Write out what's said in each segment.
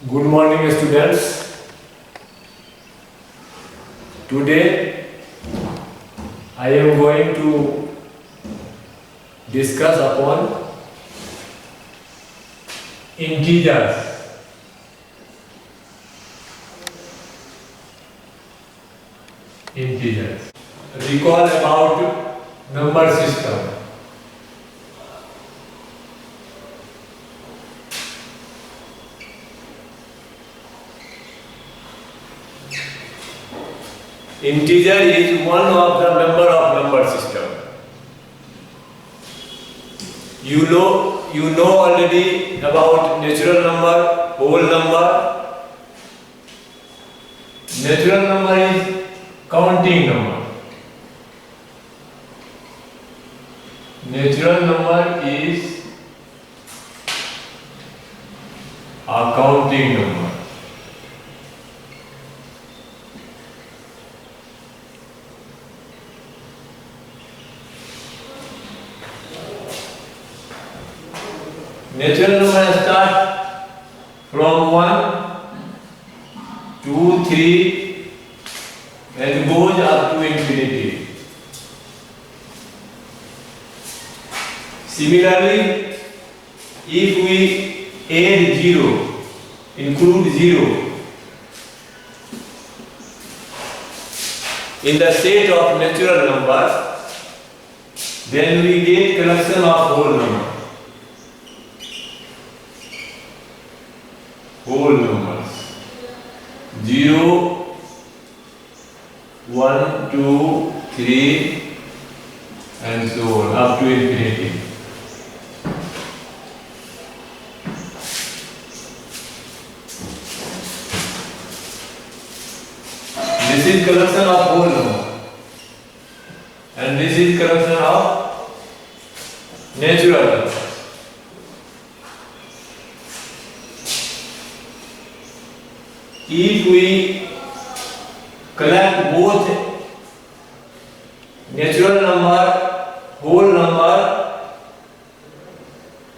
Good morning, students. Today I am going to discuss upon integers. Integers. Recall about number system. Integer is one of the member of number system. You know already about natural number, whole number. Natural number is counting number. Natural number is a counting number. Natural number start from 1, 2, 3 and goes up to infinity. Similarly, if we add 0, include 0 in the set of natural number, then we get collection of whole number. Whole numbers 0, 1, 2, 3 and so on up to infinity. This is collection of whole number and this is collection of natural number. If we collect both natural number, whole number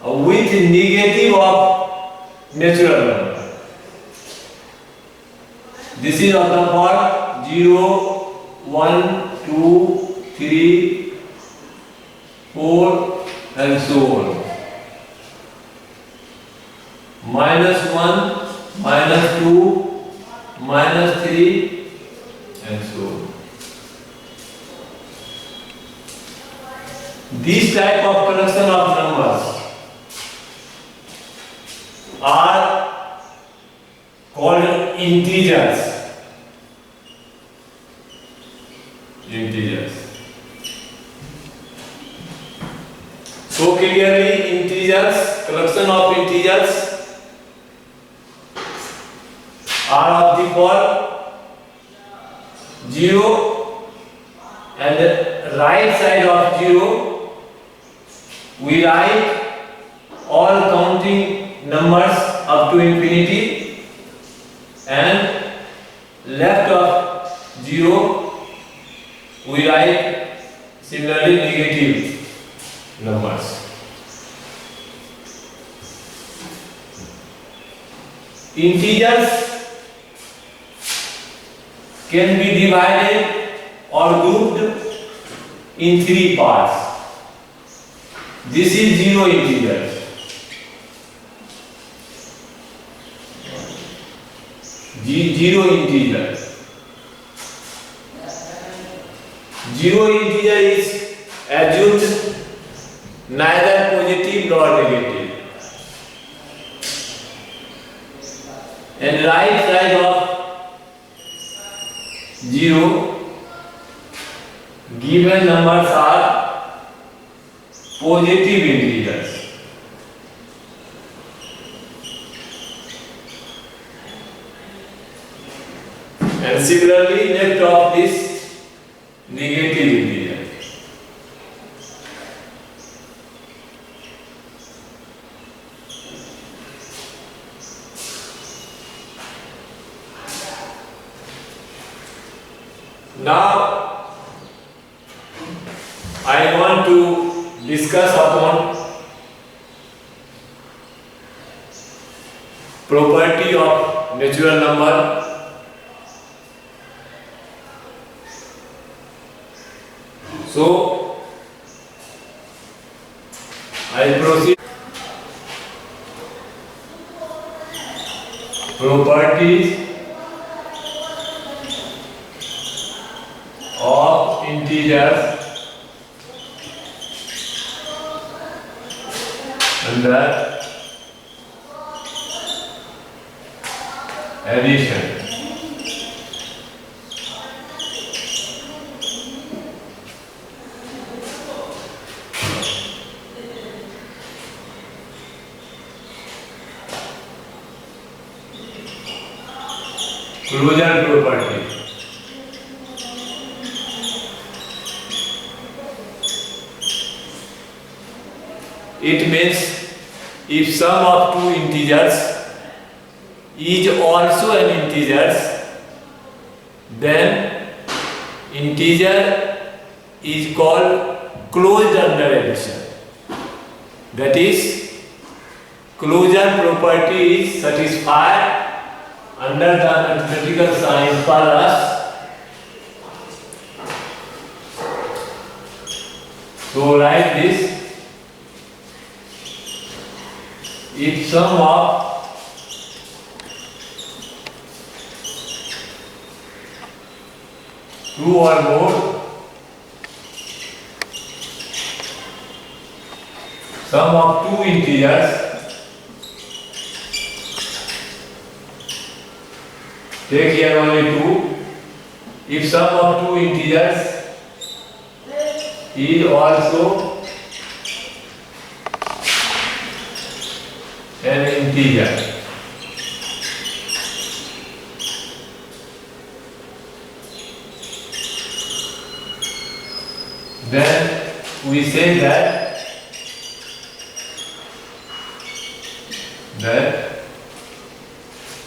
with negative of natural number, this is of the part 0, 1, 2, 3, 4 and so on. -1, -2, -3 and so on. These type of collection of numbers are called integers. Integers. So clearly integers, collection of integers are of the form 0 and the right side of 0 we write all counting numbers up to infinity and left of 0 we write similarly negative numbers. Integers can be divided or grouped in 3 parts. This is 0 integers. Zero integers. 0 integer is assumed neither positive nor negative. And right side of 0 given numbers are positive integers. And similarly left of this negative integer. Now I want to discuss upon property of natural number. So I proceed. Properties of integers under addition. Closure property. It means if sum of two integers is also an integer, then integer is called closed under addition. That is, closure property is satisfied under the mathematical sign plus. So write this. If sum of two or more, sum of two integers, take here only 2. If sum of two integers is also an integer, then we say that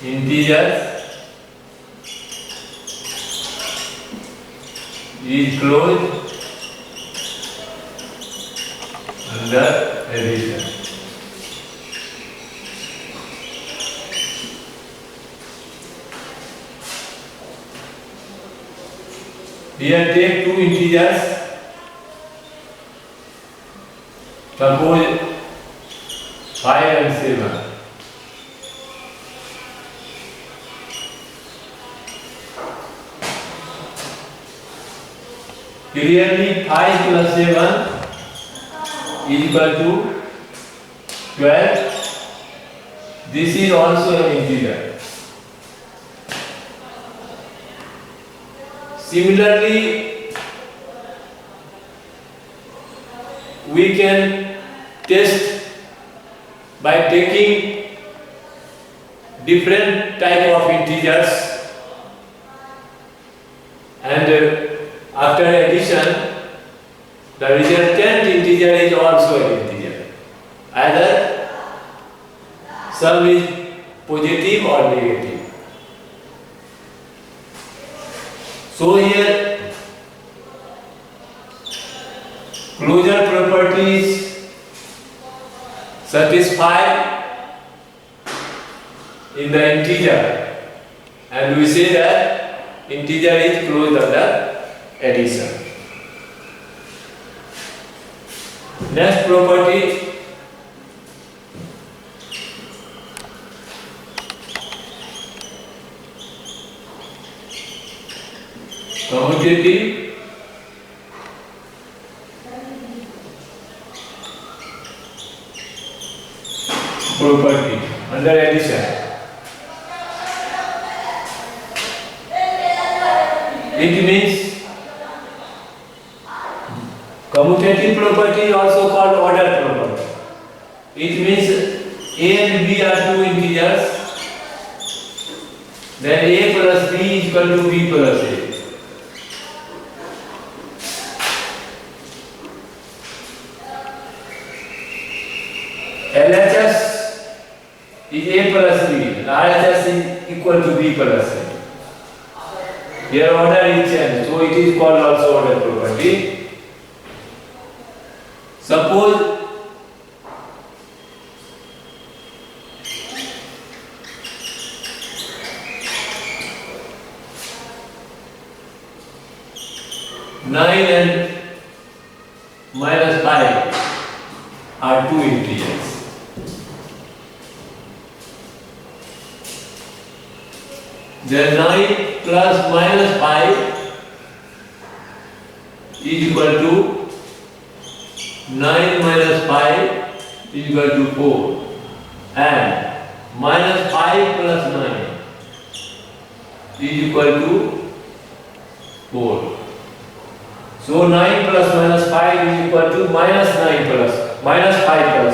integer is closed under addition. Here take two integers, suppose 5 and 7. Clearly 5 plus 7 is equal to 12. This is also an integer. Similarly, we can test by taking different type of integers, and after addition, the resultant integer is also an integer. Either sum is positive or negative. So here closure properties satisfied in the integer, and we say that integer is closed under addition. Next property, commutative property under addition. It means commutative property also called order property. It means A and B are two integers, then A plus B is equal to B plus A. LHS is A plus B, and RHS is equal to B plus A. Here order is changed, so it is called also order property. Suppose 9 and minus 5 are two integers. Then 9 plus minus 5 is equal to 9 minus 5 is equal to 4, and minus 5 plus 9 is equal to 4. So 9 plus minus 5 is equal to minus 5 plus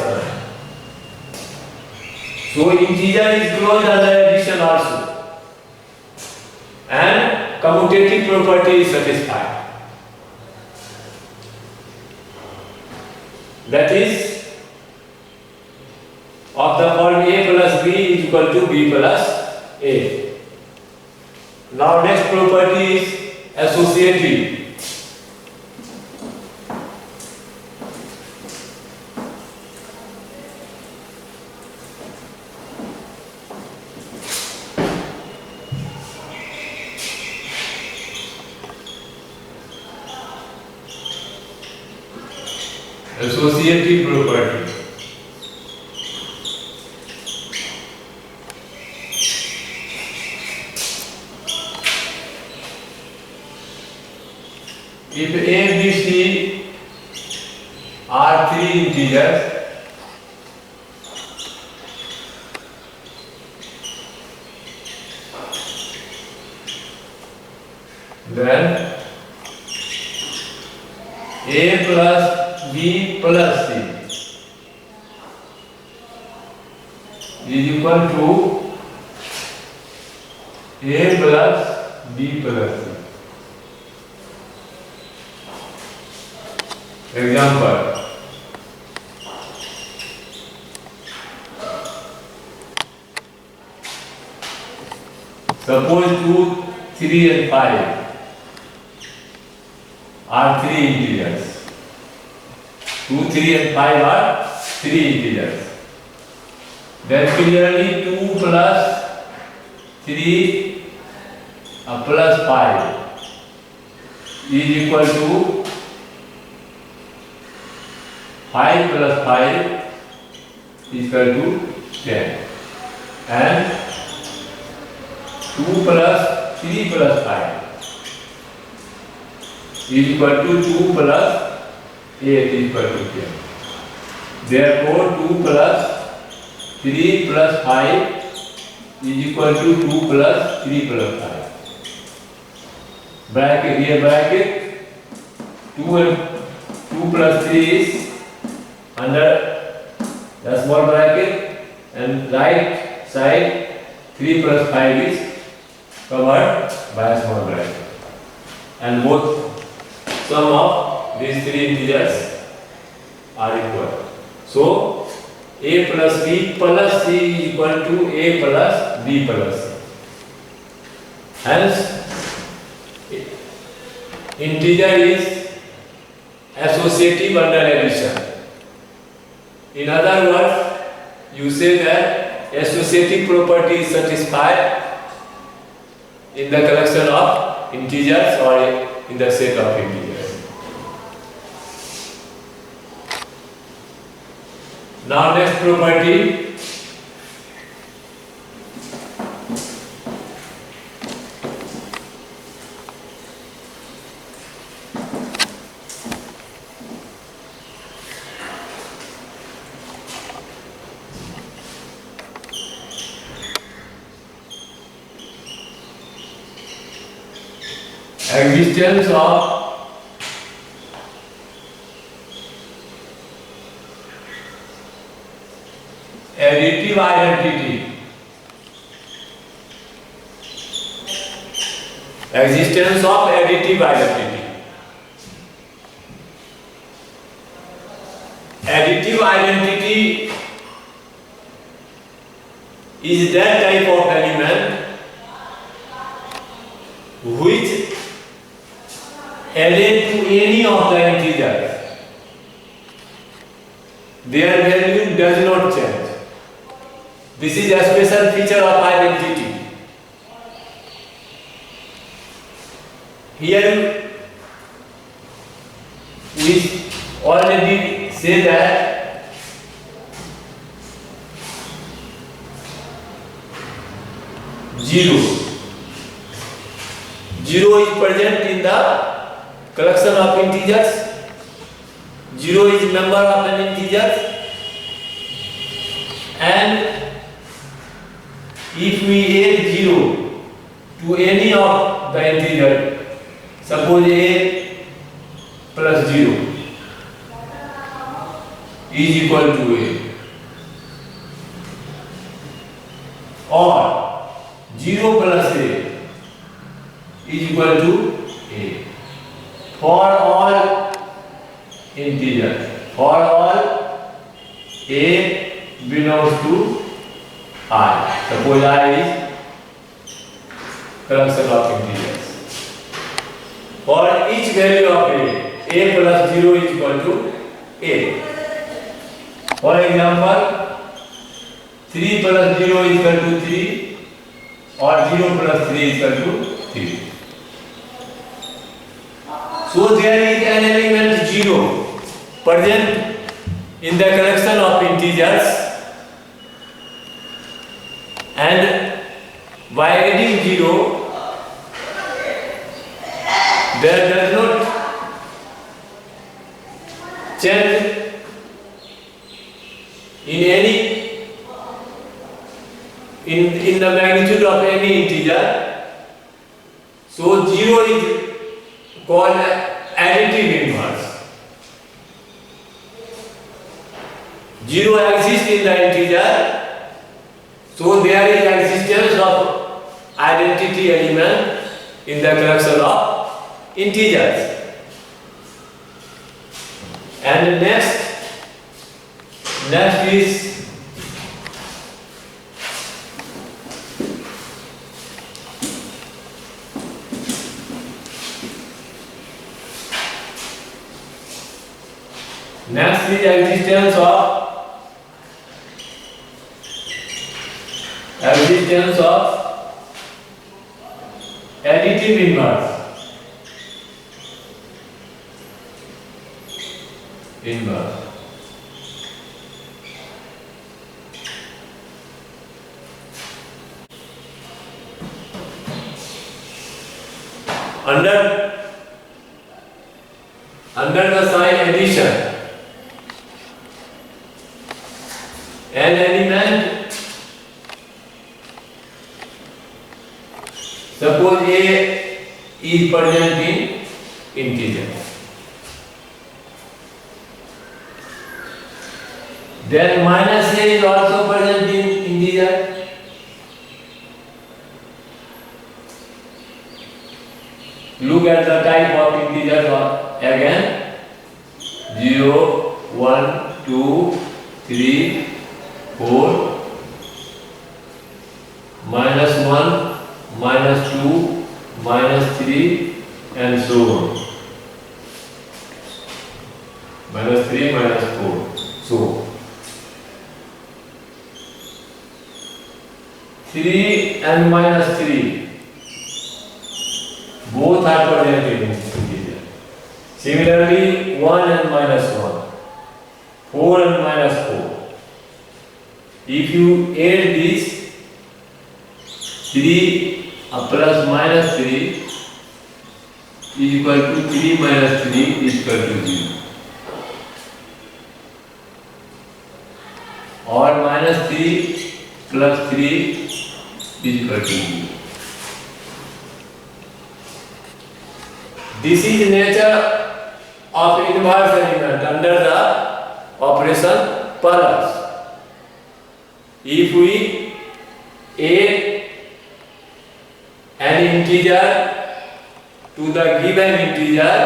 9. So integer is closed under addition also, and commutative property is satisfied. That is, of the form a plus b is equal to b plus a. Now next property is associative. Associative property. If a, b, c are three integers, then a plus b plus c is equal to a plus b plus c. Example: suppose 2, 3 and 5 are three integers. 2, 3 and 5 are three integers. Then clearly 2 plus 3 plus 5 is equal to 5 plus 5 is equal to 10, and 2 plus 3 plus 5 is equal to 2 plus 8 is equal to 10. Therefore 2 plus 3 plus 5 is equal to 2 plus 3 plus 5. Bracket, here bracket, 2 and 2 plus 3 is under the small bracket, and right side 3 plus 5 is covered by a small bracket, and both sum of these three integers are equal. So a plus b plus c is equal to a plus b plus c. Hence integer is associative under addition. In other words, you say that associative property is satisfied in the collection of integers or in the set of integers. Now next property, existence of additive identity. Existence of additive identity. Additive identity is that type of element which added to any of the integers, their value does not change. This is a special feature of identity. Here say that zero is present in the collection of integers. 0 is member of an integer, and if we add 0 to any of the integer, suppose a plus 0 is equal to a, or 0 plus a is equal to a for all integers. For all a belongs to I. Suppose I is collection of integers. For each value of a plus 0 is equal to a. For example, 3 plus 0 is equal to 3, or 0 plus 3 is equal to 3. So there is an element 0 present in the collection of integers, and by adding 0, there does not change in any in the magnitude of any integer. So 0 is called additive inverse. 0 exists in the integer, so there is existence of identity element in the collection of integers. And next is existence of additive inverse. Under the sign addition, an element, suppose a is present in integer, then minus a is also present in integer. Look at the type of integer again. 0, 1, 2, 3, 4, minus 1, minus 2, minus 3, and so on. Minus 3, minus 4. So 3 and minus 3 both are present in integer. Similarly, 1 and minus 1, 4 and minus 4. If you add this, 3 plus minus 3 is equal to 3 minus 3 is equal to 0. Or minus 3 plus 3 is equal to 0. This is nature of inverse element under the operation plus. If we add an integer to the given integer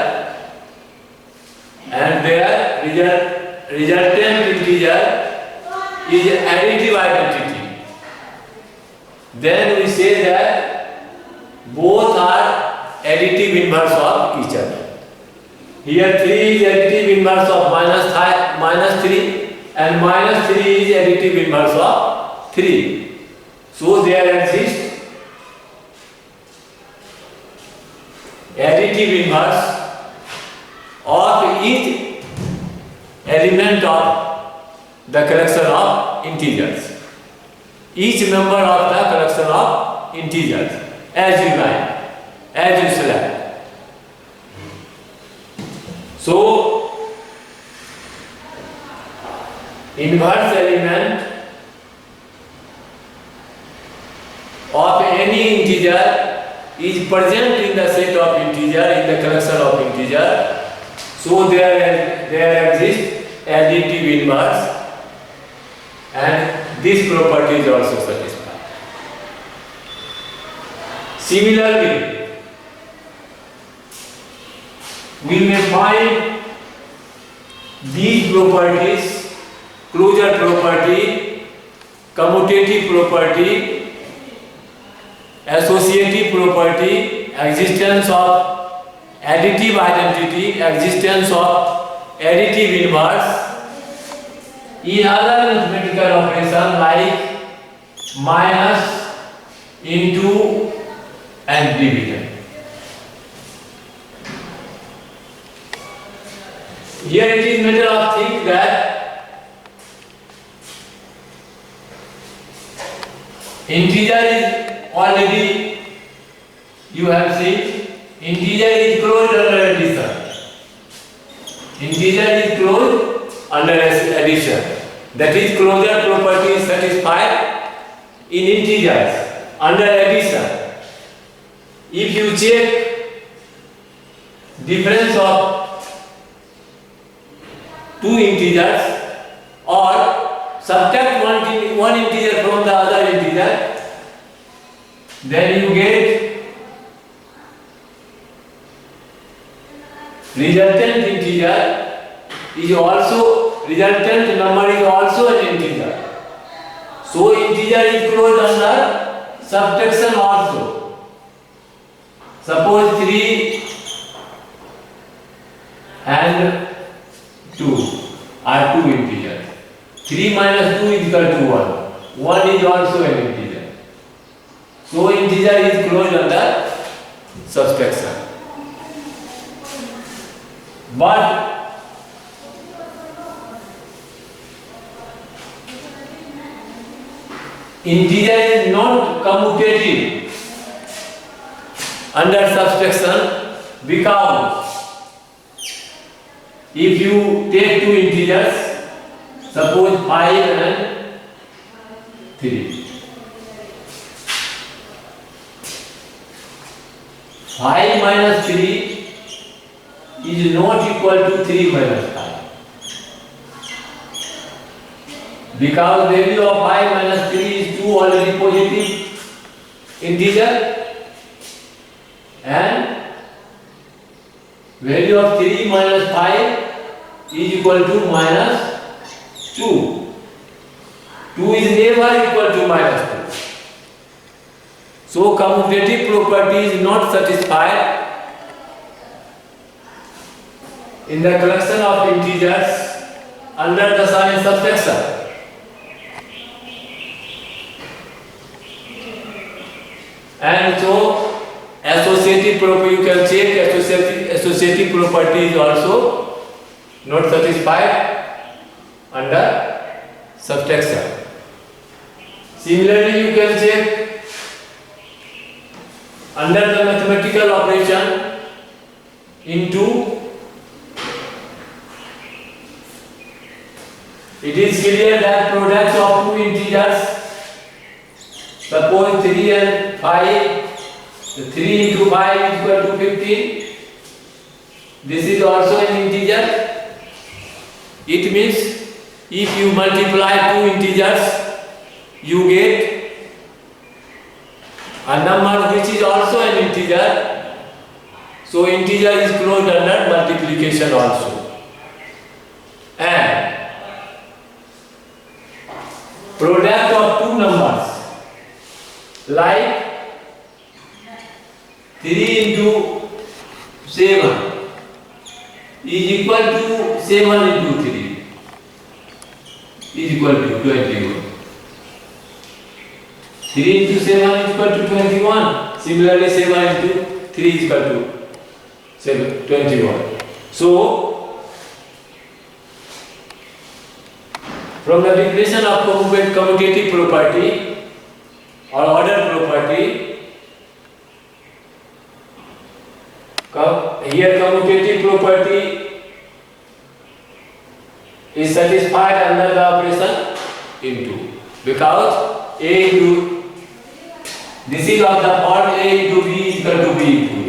and their resultant integer is additive identity, then we say that both are additive inverse of each other. Here 3 is additive inverse of minus 3, and minus 3 is additive inverse of 3. So there exists additive inverse of each element of the collection of integers. Each member of the collection of integers as you like, as you select. So, inverse element of any integer is present in the set of integer, in the collection of integer. So there exists additive inverse, and this property is also satisfied. Similarly, we may find these properties: closure property, commutative property, associative property, existence of additive identity, existence of additive inverse in other mathematical operation like minus, into and division. Here it is matter of think that integer is already, you have seen, integer is closed under addition. Integer is closed under addition. That is, closure property is satisfied in integers under addition. If you check difference of two integers or subtract one integer from the other integer, then you get resultant integer is also, resultant number is also an integer. So integer is closed under subtraction also. Suppose 3 and 2 are two integers. 3 minus 2 is equal to 1. 1 is also an integer. So integer is closed under subtraction. But integer is not commutative under subtraction, because if you take two integers, suppose 5 and 3. 5 minus 3 is not equal to 3 minus 5. Because value of 5 minus 3 is 2 already positive integer, and value of 3 minus 5 is equal to minus 2. 2 is never equal to minus 2. So commutative property is not satisfied in the collection of integers under the sign subtraction. And so associative property, you can check associative property is also not satisfied under subtraction. Similarly, you can check under the mathematical operation into. It is clear that product of two integers, suppose 3 and 5, 3 into 5 is equal to 15. This is also an integer. It means if you multiply two integers, you get a number which is also an integer. So integer is closed under multiplication also. And product of two numbers like 3 into 7 is equal to 7 into 3 is equal to 21. 3 into 7 is equal to 21. Similarly, 7 into 3 is equal to 21. So From the definition of commutative property or order property, here commutative property is satisfied under the operation into, because A into, this is of the form A into B is equal to B into A,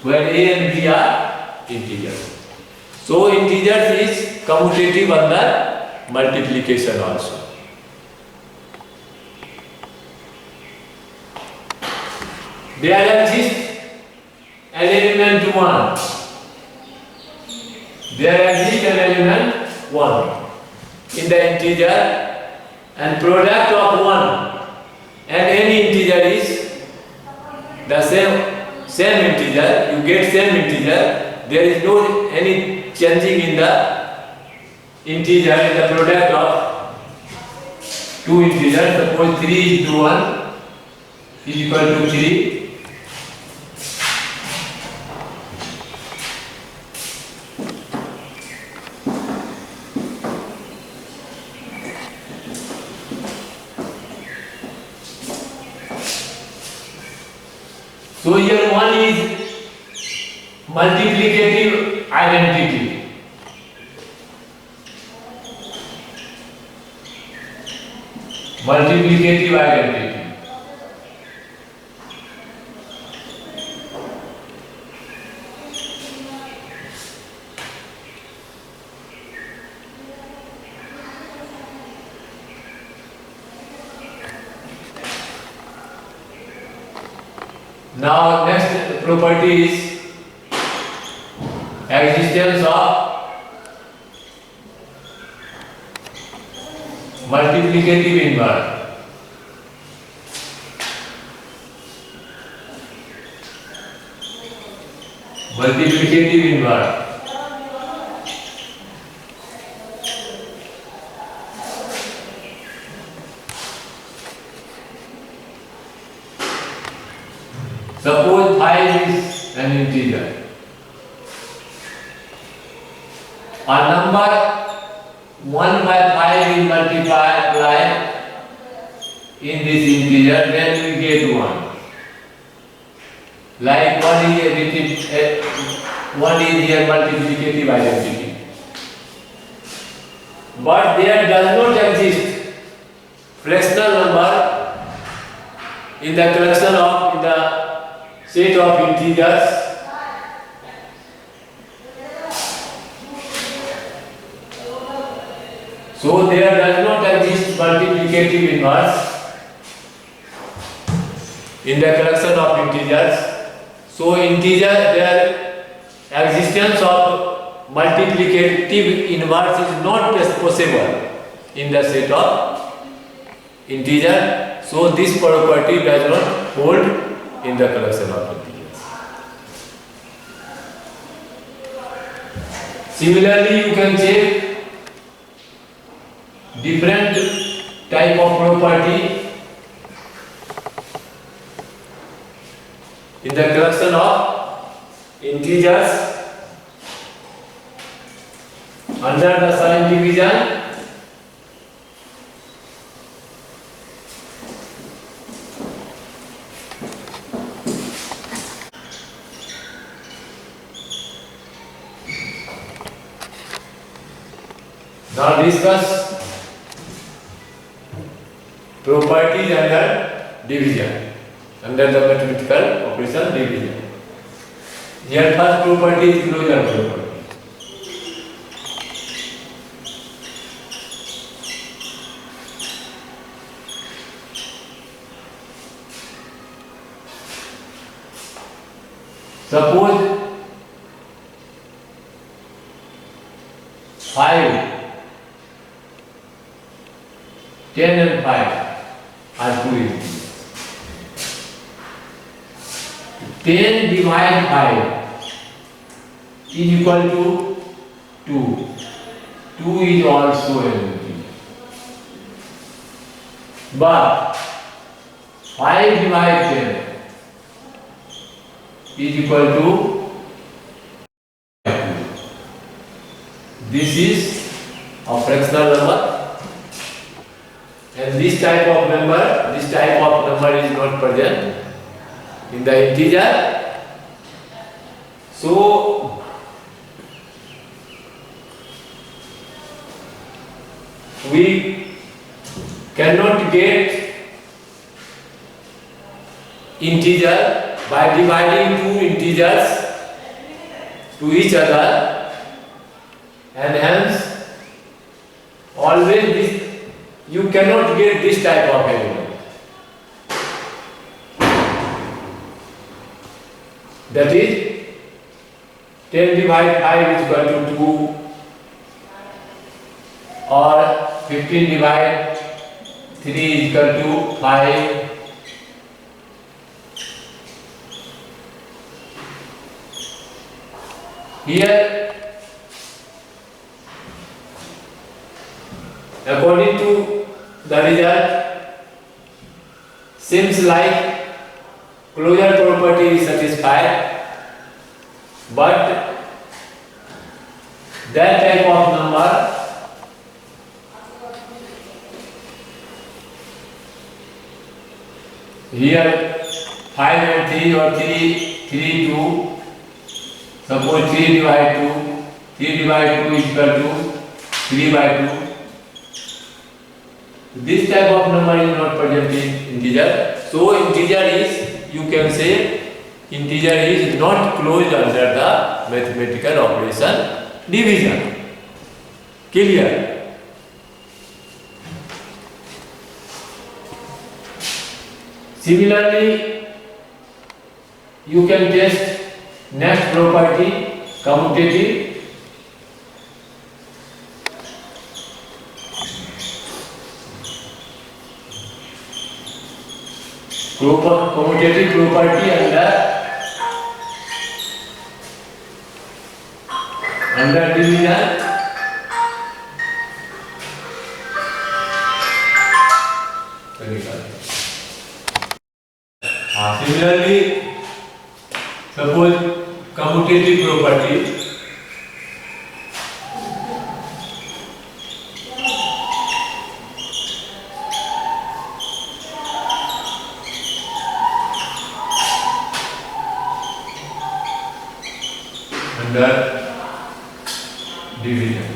where A and B are integers. So integers is commutative under multiplication also. There exists an element 1. There exists an element 1 in the integer, and product of 1 and any integer is the same integer. You get same integer. There is no any changing in the integer, in the product of two integers. Suppose 3 is to 1 is equal to 3. So here 1 is multiplicative identity. Multiplicative identity. Now next property is existence of multiplicative inverse. Multiplicative inverse. Suppose 5 is an integer. A number 1 by 5 is multiplied in this integer, then we get 1. Like 1 is here multiplicative identity. But there does not exist fractional number in the collection of, in the set of integers. So there does not exist multiplicative inverse in the collection of integers. So integer, their existence of multiplicative inverse is not possible in the set of integer. So this property does not hold in the collection of integers. Similarly, you can check different type of property in the collection of integers under the sign division. Now discuss properties under division, under the mathematical operation division. Here first property is closure property. Suppose 5, 10 and 5 are 2 integers. 10 divided 5 is equal to 2. 2 is also an integer. But 5 divided 10 is equal to 2. This is of fractional number, and this type of number is not present in the integer. So we cannot get integer by dividing two integers to each other, and hence always this, you cannot get this type of element. That is 10 divided 5 is equal to 2, or 15 divided 3 is equal to 5. Here, according to the result, seems like closure property is satisfied, but that type of number here 5 and 3 or 3, 2. Suppose 3 divided 2 is equal to 3 by 2. This type of number is not present in integer. So integer is, you can say, integer is not closed under the mathematical operation division. Clear? Similarly, you can test next property, commutative. Commutative property under division. Similarly, suppose commutative property under division.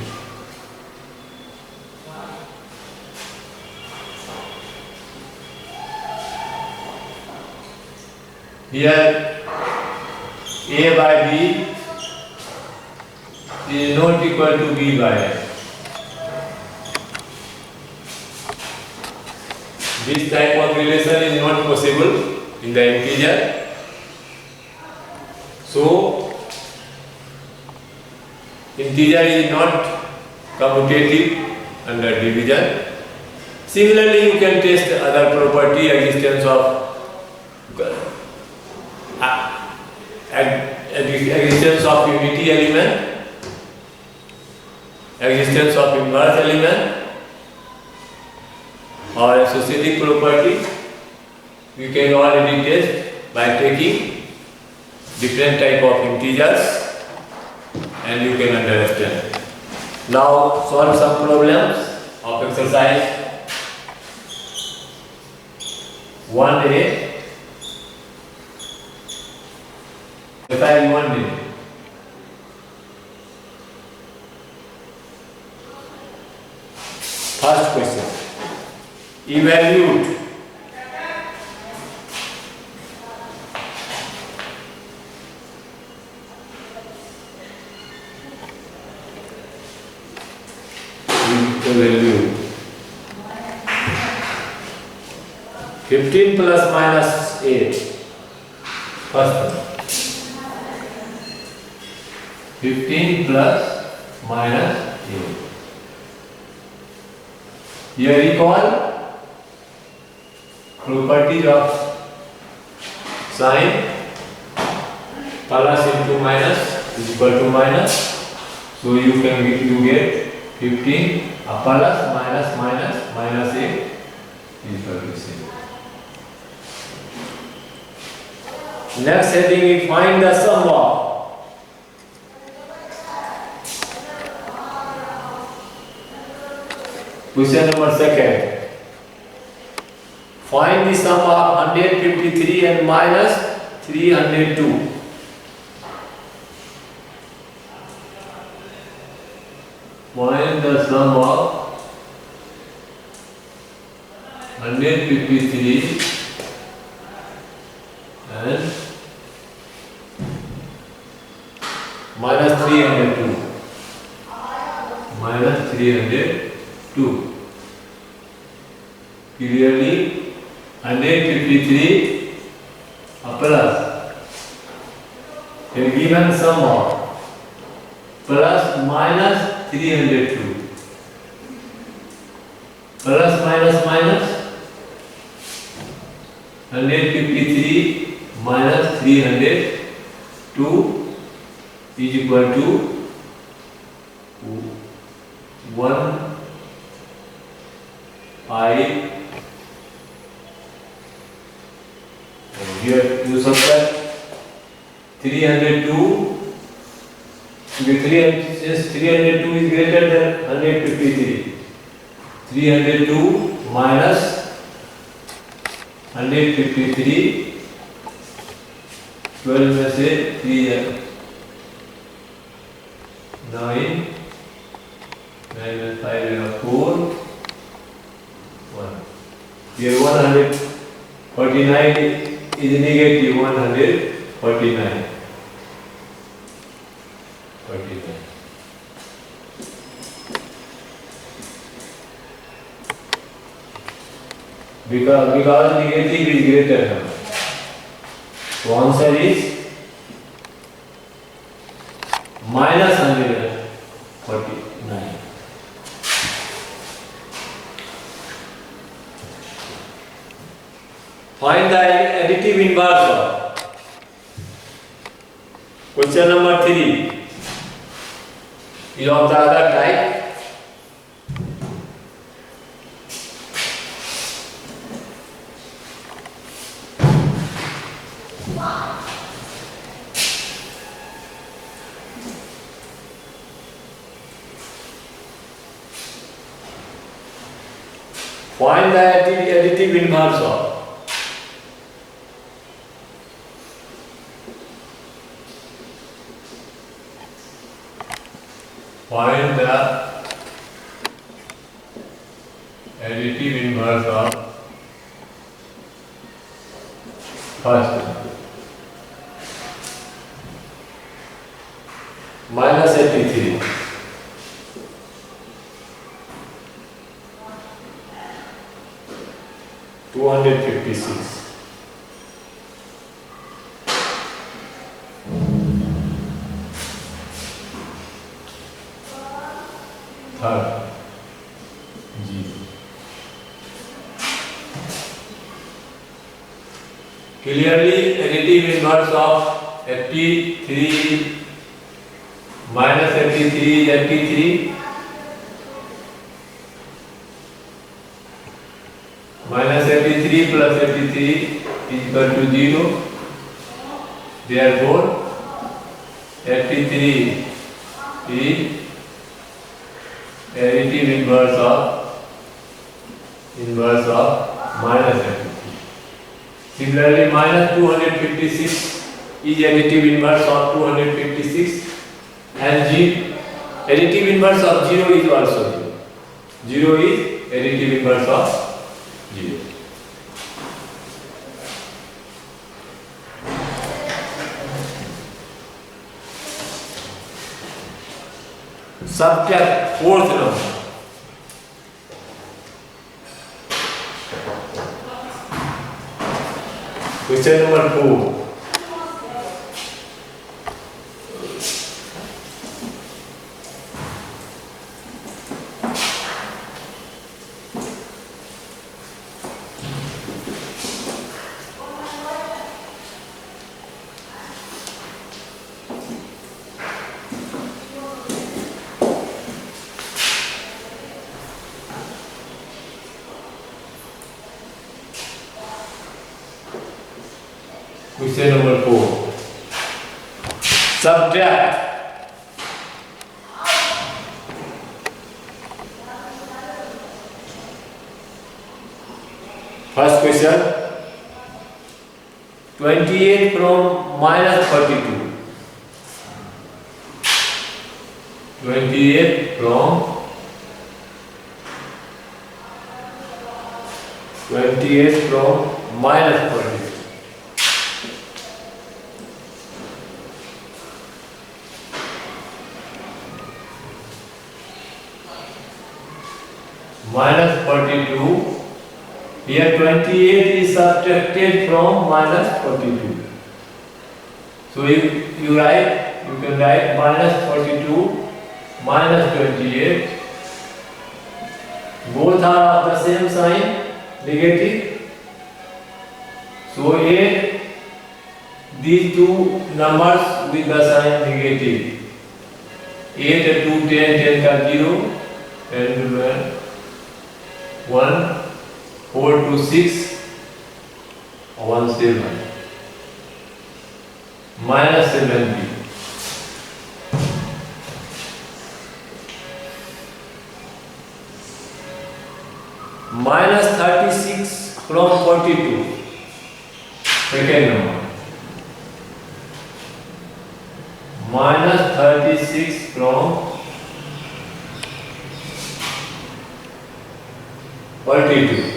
Here A by B is not equal to B by A. This type of relation is not possible in the integer. So integer is not commutative under division. Similarly, you can test other property, existence of unity element, existence of inverse element, or associative property. You can already test by taking different type of integers, and you can understand. Now solve some problems of exercise 1A. Exercise 1A. First question. Evaluate value 15 plus minus 8. First one. 15 plus minus 8. Here recall properties of sign. Plus into minus is equal to minus. So you get 15 plus minus 8 is equal to same. Next heading is find the sum of Question number second. Find the sum of 153 and minus 302. Find the sum of 153 and minus 302. Minus 302. Clearly 153 plus a given sum of plus minus 302. Plus minus minus 153 minus 302 is equal to 1 5. Here you subtract 302. Since 302 is greater than 153, 302 minus 153, 12 में से 3 है 9, 9 में 5 है 4, 1. Here 149 is negative 149. Because negative is greater than. So answer is minus 149. Find the additive inverse of. Question number 3 is of the other type. Find the additive inverse of. Find the additive inverse of first minus 83. $256. Third, G. Clearly, additive inverse of 83 minus 83 is 83. Minus 83 plus 83 is equal to 0. Therefore, 83 is additive inverse of minus 83. Similarly, minus 256 is additive inverse of 256, and additive inverse of 0 is also 0. 0 is additive inverse of 0. Subtract fourth number. Question number 4. Question number 4. Subtract First question, 28 from minus 42. 28 from minus 42. Minus 42. Here 28 is subtracted from minus 42. So if you can write minus 42 minus 28. Both are of the same sign, negative. So add these two numbers with the sign negative. 8 and 2, 10, 10 का 0, 10 to 1, 4 to 6, 1, 7, minus 70. Minus 36 from 42, second number. Minus 36 from 42.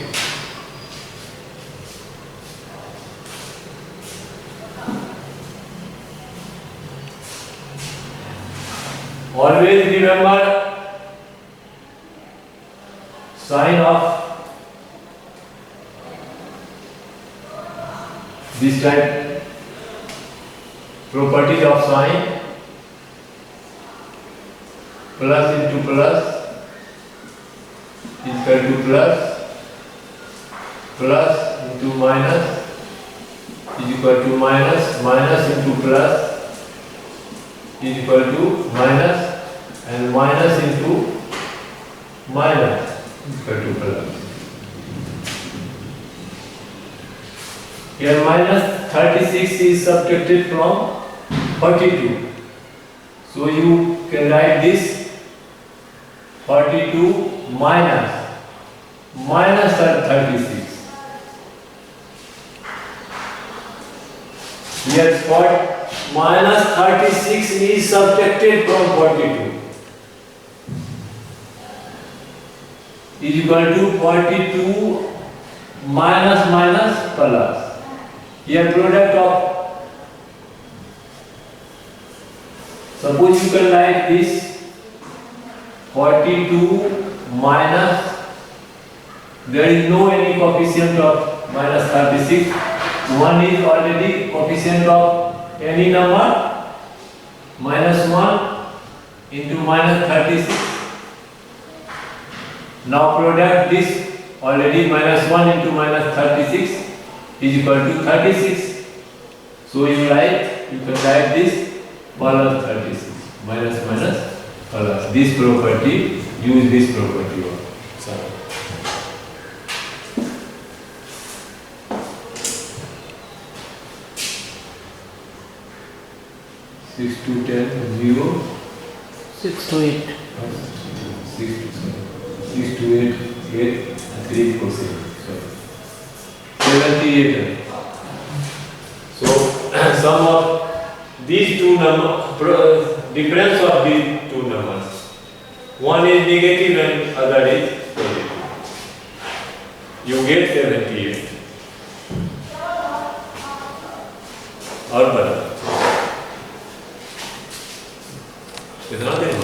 Always remember sign of this type, properties of sign, plus into plus is equal to plus, plus into minus is equal to minus, minus into plus is equal to minus, and minus into minus is equal to plus. Here minus 36 is subtracted from 42. So you can write this 42 minus 36. Here minus 36 is subtracted from 42. Is equal to 42 minus minus plus. Here product of, suppose you can write this 42 minus, there is no any coefficient of minus 36. One is already coefficient of any number, minus 1 into minus 36. Now product this already minus 1 into minus 36 is equal to 36. So you can write this minus 36, minus minus plus. This property, use this property. Sorry. 6 to 10, 0. 6 to 8. 6 to 8, 8, 3, 4, 7. 78. So sum of these two numbers, difference of these two numbers. One is negative and other is positive. You get 78. और बड़ा कितना दें?